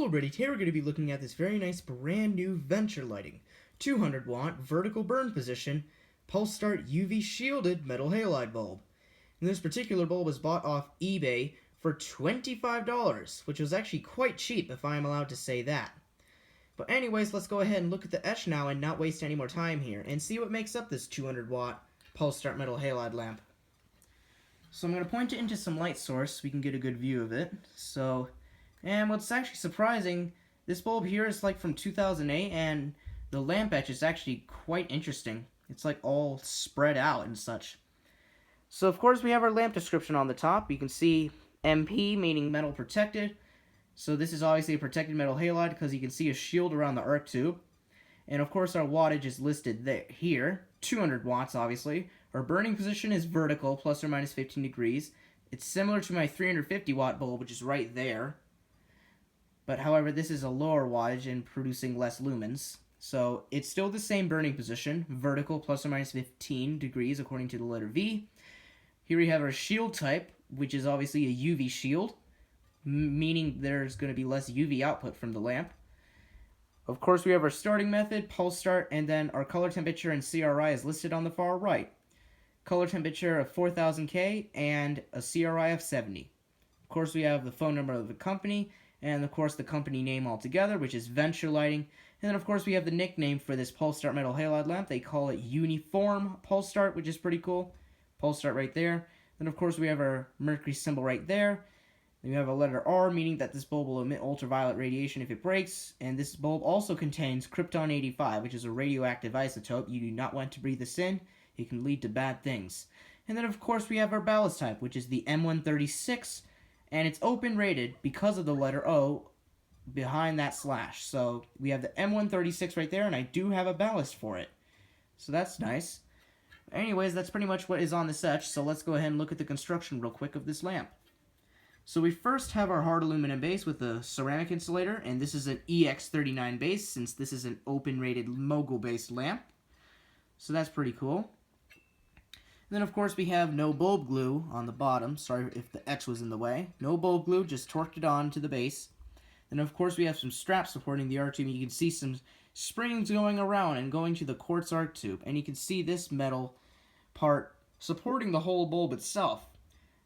Hello everybody, today we're going to be looking at this very nice brand new Venture Lighting 200 watt vertical burn position pulse start UV shielded metal halide bulb. And this particular bulb was bought off eBay for $25, which was actually quite cheap if I am allowed to say that. But anyways, let's go ahead and look at the etch now and not waste any more time here and see what makes up this 200 watt pulse start metal halide lamp. So I'm going to point it into some light source so we can get a good view of it. And what's actually surprising, this bulb here is like from 2008, and the lamp etch is actually quite interesting. It's like all spread out and such. So of course we have our lamp description on the top. You can see MP, meaning metal protected. So this is obviously a protected metal halide because you can see a shield around the arc tube. And of course our wattage is listed there, here, 200 watts obviously. Our burning position is vertical, plus or minus 15 degrees. It's similar to my 350 watt bulb, which is right there. But however, this is a lower wattage and producing less lumens. So it's still the same burning position, vertical, plus or minus 15 degrees according to the letter V. Here we have our shield type, which is obviously a UV shield, meaning there's going to be less UV output from the lamp. Of course, we have our starting method, pulse start, and then our color temperature and CRI is listed on the far right. Color temperature of 4000 K and a CRI of 70. Of course, we have the phone number of the company, and of course the company name altogether, which is Venture Lighting. And then of course we have the nickname for this pulse start metal halide lamp. They call it Uniform Pulse Start, which is pretty cool. Pulse start right there. Then of course we have our mercury symbol right there. Then we have a letter R, meaning that this bulb will emit ultraviolet radiation if it breaks. And this bulb also contains krypton-85, which is a radioactive isotope. You do not want to breathe this in. It can lead to bad things. And then of course we have our ballast type, which is the M136, and it's open rated because of the letter O behind that slash. So we have the M136 right there, and I do have a ballast for it. So that's nice. Anyways, that's pretty much what is on this etch, so let's go ahead and look at the construction real quick of this lamp. So we first have our hard aluminum base with a ceramic insulator, and this is an EX39 base since this is an open rated mogul based lamp. So that's pretty cool. Then of course we have no bulb glue on the bottom. Sorry if the etch was in the way. No bulb glue, just torqued it on to the base. Then of course we have some straps supporting the arc tube. You can see some springs going around and going to the quartz arc tube. And you can see this metal part supporting the whole bulb itself.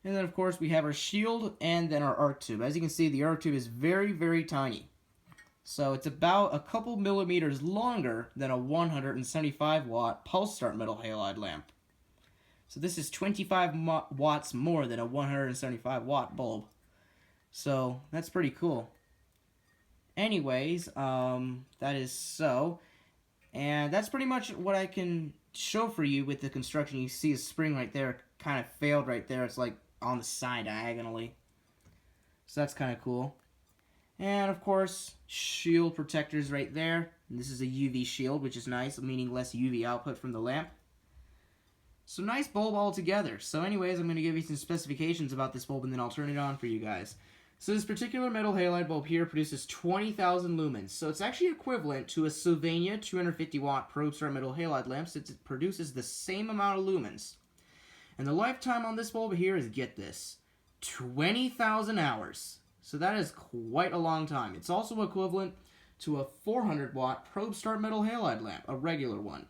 And then of course we have our shield and then our arc tube. As you can see, the arc tube is very, very tiny. So it's about a couple millimeters longer than a 175 watt pulse start metal halide lamp. So this is 25 watts more than a 175 watt bulb. So that's pretty cool. Anyways, that is so. And that's pretty much what I can show for you with the construction. You see a spring right there, kind of failed right there. It's like on the side diagonally. So that's kind of cool. And of course, shield protectors right there. And this is a UV shield, which is nice, meaning less UV output from the lamp. So nice bulb altogether. So anyways, I'm going to give you some specifications about this bulb and then I'll turn it on for you guys. So this particular metal halide bulb here produces 20,000 lumens. So it's actually equivalent to a Sylvania 250 watt probe star metal halide lamp since it produces the same amount of lumens. And the lifetime on this bulb here is, get this, 20,000 hours. So that is quite a long time. It's also equivalent to a 400 watt probe star metal halide lamp, a regular one.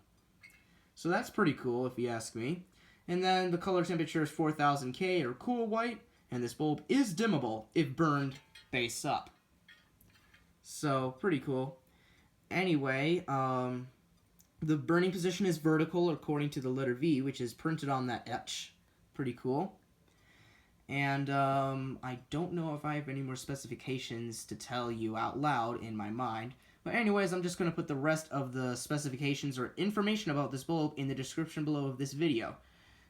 So that's pretty cool if you ask me. And then the color temperature is 4000 K or cool white, and this bulb is dimmable if burned base up. So pretty cool. Anyway, the burning position is vertical according to the letter V, which is printed on that etch. Pretty cool. And I don't know if I have any more specifications to tell you out loud in my mind. But anyways, I'm just going to put the rest of the specifications or information about this bulb in the description below of this video.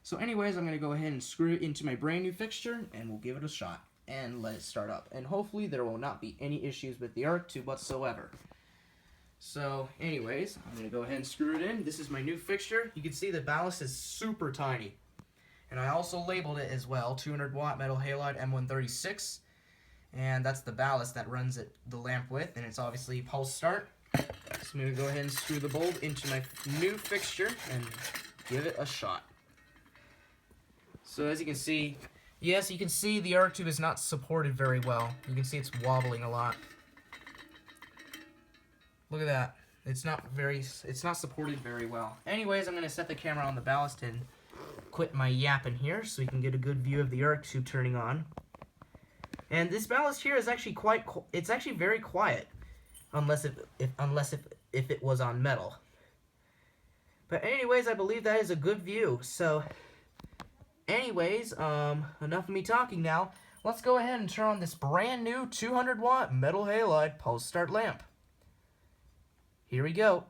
So anyways, I'm going to go ahead and screw it into my brand new fixture, and we'll give it a shot and let it start up. And hopefully there will not be any issues with the arc tube whatsoever. So anyways, I'm going to go ahead and screw it in. This is my new fixture. You can see the ballast is super tiny. And I also labeled it as well, 200 watt metal halide M136. And that's the ballast that runs the lamp with, and it's obviously pulse start. So I'm going to go ahead and screw the bulb into my new fixture and give it a shot. So as you can see, yes, you can see the arc tube is not supported very well. You can see it's wobbling a lot. Look at that. It's not supported very well. Anyways, I'm going to set the camera on the ballast and quit my yapping here so we can get a good view of the arc tube turning on. And this ballast here is actually it's actually very quiet, unless if it was on metal. But anyways, I believe that is a good view. So anyways, enough of me talking now. Let's go ahead and turn on this brand new 200 watt metal halide pulse start lamp. Here we go.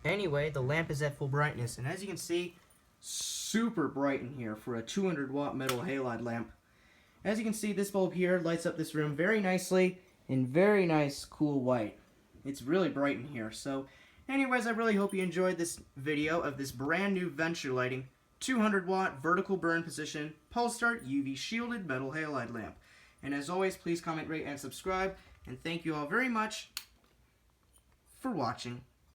Anyway, the lamp is at full brightness, and as you can see, super bright in here for a 200 watt metal halide lamp. As you can see, this bulb here lights up this room very nicely in very nice cool white. It's really bright in here. So anyways, I really hope you enjoyed this video of this brand new Venture Lighting 200 watt vertical burn position pulse start UV shielded metal halide lamp. And as always, please comment, rate, and subscribe. And thank you all very much for watching.